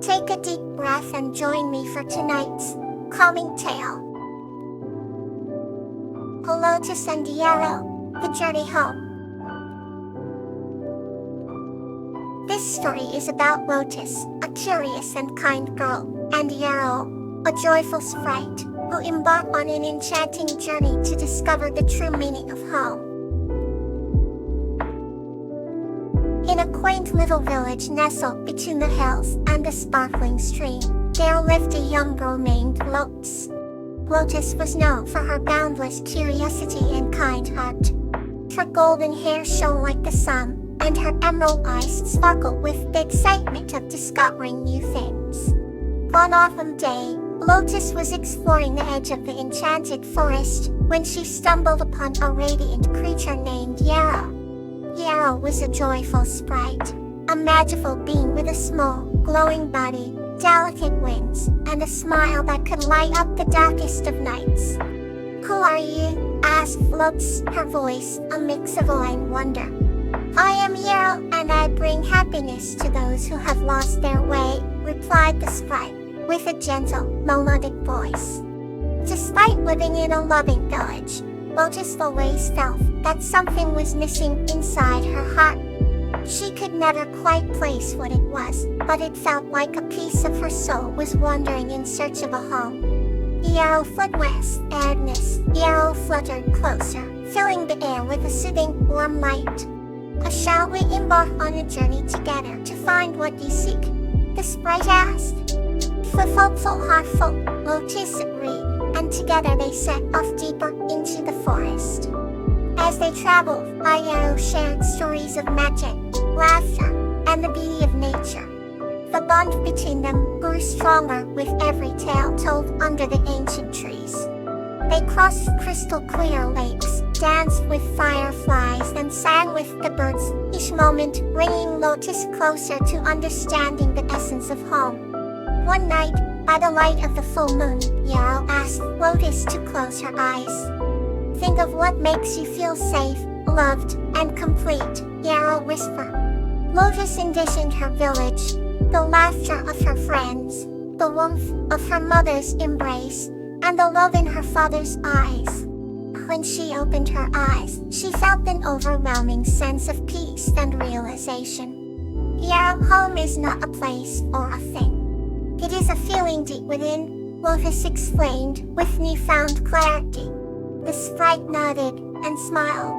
Take a deep breath and join me for tonight's calming tale. Lotus and Yarrow, The Journey Home. This story is about Lotus, a curious and kind girl, and Yarrow, a joyful sprite, who embark on an enchanting journey to discover the true meaning of home. In a quaint little village nestled between the hills and the sparkling stream, there lived a young girl named Lotus. Lotus was known for her boundless curiosity and kind heart. Her golden hair shone like the sun, and her emerald eyes sparkled with the excitement of discovering new things. One autumn day, Lotus was exploring the edge of the enchanted forest when she stumbled upon a radiant creature named Yarrow. Yarrow was a joyful sprite, a magical being with a small, glowing body, delicate wings, and a smile that could light up the darkest of nights. "Who are you?" asked Lotus, her voice a mix of awe and wonder. "I am Yarrow, and I bring happiness to those who have lost their way," replied the sprite, with a gentle, melodic voice. Despite living in a loving village, Lotus always felt that something was missing inside her heart. She could never quite place what it was, but it felt like a piece of her soul was wandering in search of a home. Yarrow fled west, and Yarrow fluttered closer, filling the air with a soothing, warm light. "Shall we embark on a journey together to find what you seek?" the sprite asked. With hopeful heartful, Lotus agreed, and together they set off deeper into the forest. As they traveled, Yarrow shared stories of magic, laughter, and the beauty of nature. The bond between them grew stronger with every tale told under the ancient trees. They crossed crystal clear lakes, danced with fireflies, and sang with the birds, each moment bringing Lotus closer to understanding the essence of home. One night, by the light of the full moon, Yarrow asked Lotus to close her eyes. "Think of what makes you feel safe, loved, and complete," Yarrow whispered. Lotus envisioned her village, the laughter of her friends, the warmth of her mother's embrace, and the love in her father's eyes. When she opened her eyes, she felt an overwhelming sense of peace and realization. Yarrow, home is not a place or a thing. It is a feeling deep within, Lotus explained with newfound clarity. The sprite nodded and smiled.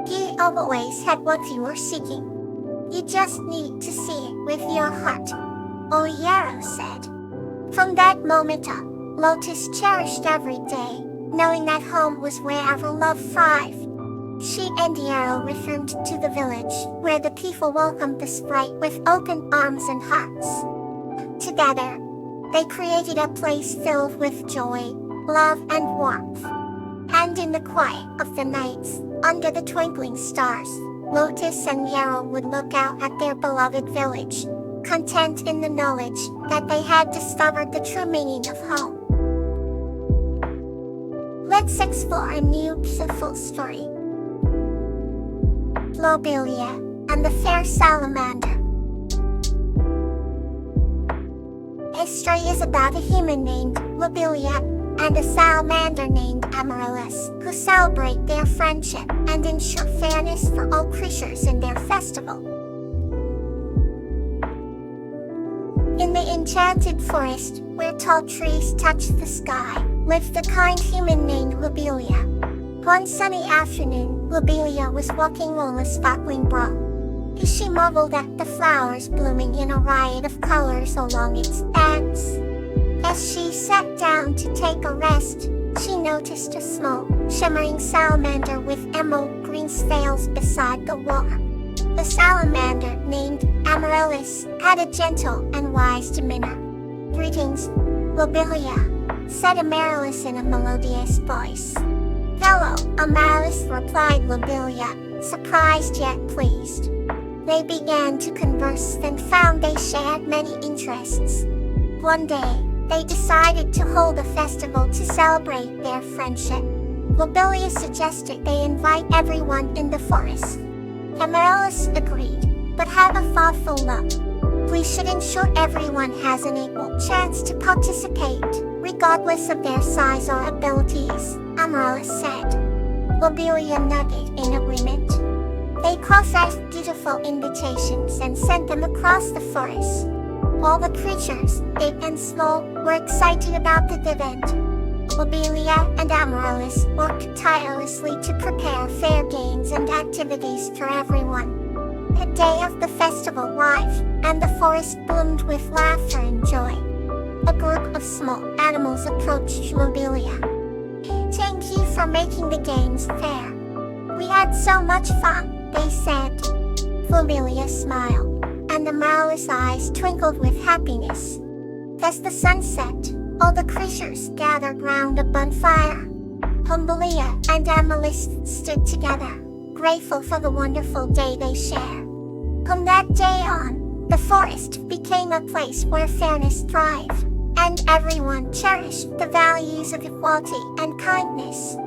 "You always had what you were seeking. You just need to see it with your heart," "Oh," Yarrow said. From that moment on, Lotus cherished every day, knowing that home was wherever love thrived. She and Yarrow returned to the village, where the people welcomed the sprite with open arms and hearts. Together, they created a place filled with joy, love, and warmth. And in the quiet of the nights, under the twinkling stars, Lotus and Yarrow would look out at their beloved village, content in the knowledge that they had discovered the true meaning of home. Let's explore a new beautiful story. Lobelia and the Fair Salamander. This story is about a human named Lobelia and a salamander named Amaryllis, who celebrate their friendship and ensure fairness for all creatures in their festival. In the enchanted forest, where tall trees touch the sky, lived a kind human named Lobelia. One sunny afternoon, Lobelia was walking along a sparkling brook. She marveled at the flowers blooming in a riot of colors along its banks. As she sat down to take a rest, she noticed a small, shimmering salamander with emerald green scales beside the water. The salamander, named Amaryllis, had a gentle and wise demeanor. "Greetings, Lobelia," said Amaryllis in a melodious voice. "Hello," Amaryllis replied Lobelia, surprised yet pleased. They began to converse and found they shared many interests. One day, they decided to hold a festival to celebrate their friendship. Lobelia suggested they invite everyone in the forest. Amaryllis agreed, but had a thoughtful look. We should ensure everyone has an equal chance to participate, regardless of their size or abilities, Amaryllis said. Lobelia nodded in agreement. They crossed beautiful invitations and sent them across the forest. All the creatures, big and small, were excited about the event. Lobelia and Amaryllis worked tirelessly to prepare fair games and activities for everyone. The day of the festival arrived, and the forest bloomed with laughter and joy. A group of small animals approached Lobelia. "Thank you for making the games fair. We had so much fun," they said. Lobelia smiled, and Amaryllis' eyes twinkled with happiness. As the sun set, all the creatures gathered round a bonfire. Lobelia and Amaryllis stood together, grateful for the wonderful day they shared. From that day on, the forest became a place where fairness thrived, and everyone cherished the values of equality and kindness.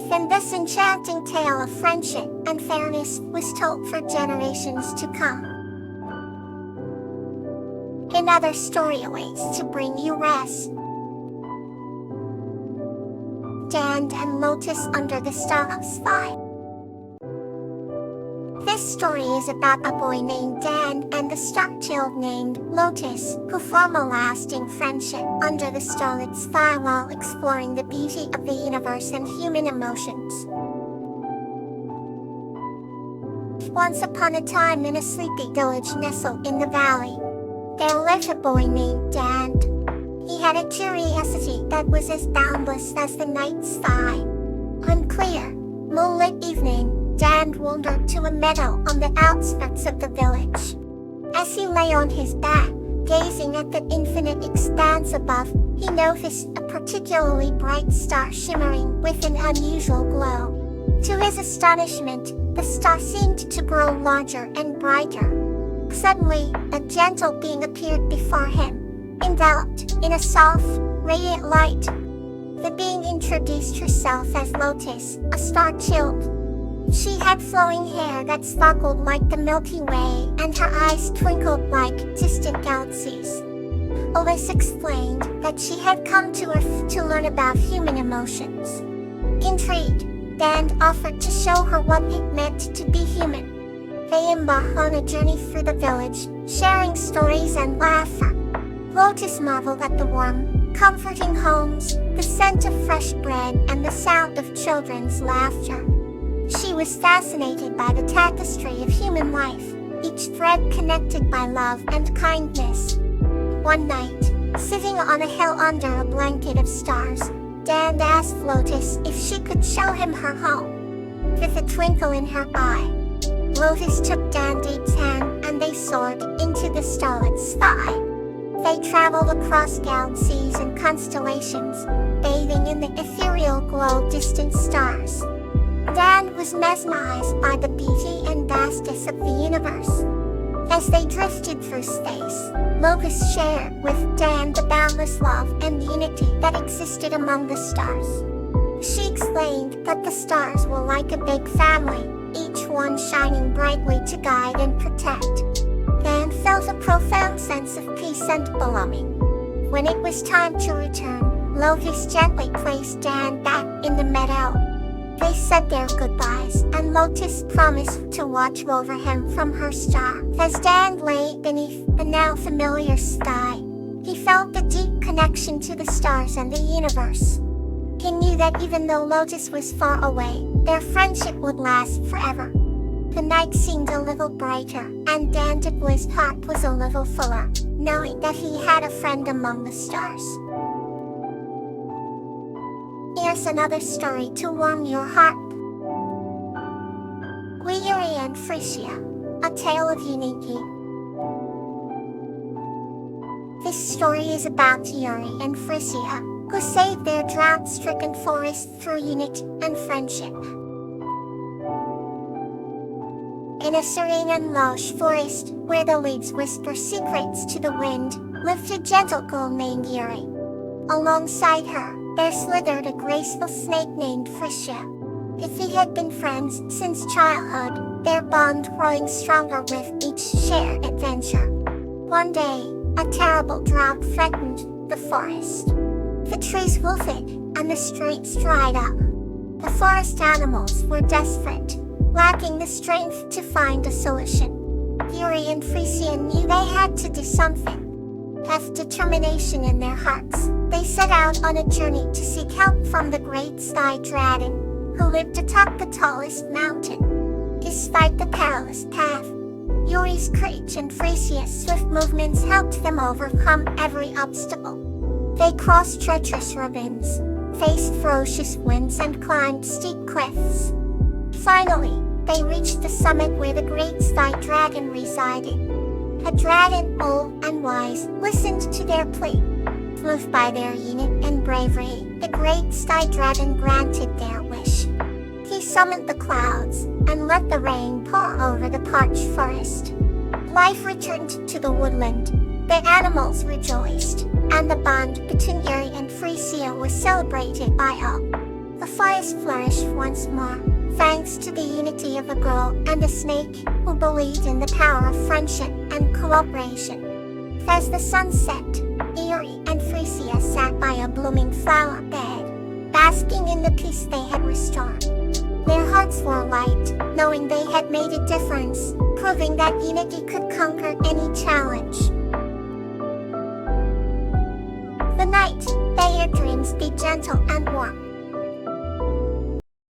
Then this enchanting tale of friendship and fairness was told for generations to come. Another story awaits to bring you rest. Dan and Lotus under the sky. This story is about a boy named Dan and a star-child named Lotus, who form a lasting friendship under the starlit sky while exploring the beauty of the universe and human emotions. Once upon a time in a sleepy village nestled in the valley, there lived a boy named Dan. He had a curiosity that was as boundless as the night sky. One clear, moonlit evening, Dan wandered to a meadow on the outskirts of the village. As he lay on his back, gazing at the infinite expanse above, he noticed a particularly bright star shimmering with an unusual glow. To his astonishment, the star seemed to grow larger and brighter. Suddenly, a gentle being appeared before him, enveloped in a soft, radiant light. The being introduced herself as Lotus, a star-child. She had flowing hair that sparkled like the Milky Way, and her eyes twinkled like distant galaxies. Lotus explained that she had come to Earth to learn about human emotions. Intrigued, Dan offered to show her what it meant to be human. They embarked on a journey through the village, sharing stories and laughter. Lotus marveled at the warm, comforting homes, the scent of fresh bread, and the sound of children's laughter. She was fascinated by the tapestry of human life, each thread connected by love and kindness. One night, sitting on a hill under a blanket of stars, Dan asked Lotus if she could show him her home. With a twinkle in her eye, Lotus took Dan's hand and they soared into the starlit sky. They traveled across galaxies and constellations, bathing in the ethereal glow of distant stars. Dan was mesmerized by the beauty and vastness of the universe. As they drifted through space, Lotus shared with Dan the boundless love and unity that existed among the stars. She explained that the stars were like a big family, each one shining brightly to guide and protect. Dan felt a profound sense of peace and belonging. When it was time to return, Lotus gently placed Dan back in the meadow. They said their goodbyes, and Lotus promised to watch over him from her star. As Dan lay beneath the now familiar sky, he felt a deep connection to the stars and the universe. He knew that even though Lotus was far away, their friendship would last forever. The night seemed a little brighter, and Dan's heart was a little fuller, knowing that he had a friend among the stars. Here's another story to warm your heart. Yuri and Frisia, a tale of unity. This story is about Yuri and Frisia, who saved their drought-stricken forest through unity and friendship. In a serene and lush forest, where the leaves whisper secrets to the wind, lived a gentle girl named Yuri. Alongside her, there slithered a graceful snake named Frisia. If they had been friends since childhood, their bond growing stronger with each shared adventure. One day, a terrible drought threatened the forest. The trees wilted, and the streets dried up. The forest animals were desperate, lacking the strength to find a solution. Yuri and Frisia knew they had to do something. With determination in their hearts, they set out on a journey to seek help from the great sky dragon, who lived atop the tallest mountain. Despite the perilous path, Yuri's courage and Frisia's swift movements helped them overcome every obstacle. They crossed treacherous ravines, faced ferocious winds, and climbed steep cliffs. Finally, they reached the summit where the great sky dragon resided. A dragon, old and wise, listened to their plea. Moved by their unit and bravery, the great sky dragon granted their wish. He summoned the clouds and let the rain pour over the parched forest. Life returned to the woodland. The animals rejoiced, and the bond between Yuri and Frisia was celebrated by all. The forest flourished once more, thanks to the unity of a girl and a snake who believed in the power of friendship and cooperation. As the sun set, Yuri and Frisia sat by a blooming flower bed, basking in the peace they had restored. Their hearts were light, knowing they had made a difference, proving that unity could conquer any challenge. The night, may your dreams be gentle and warm.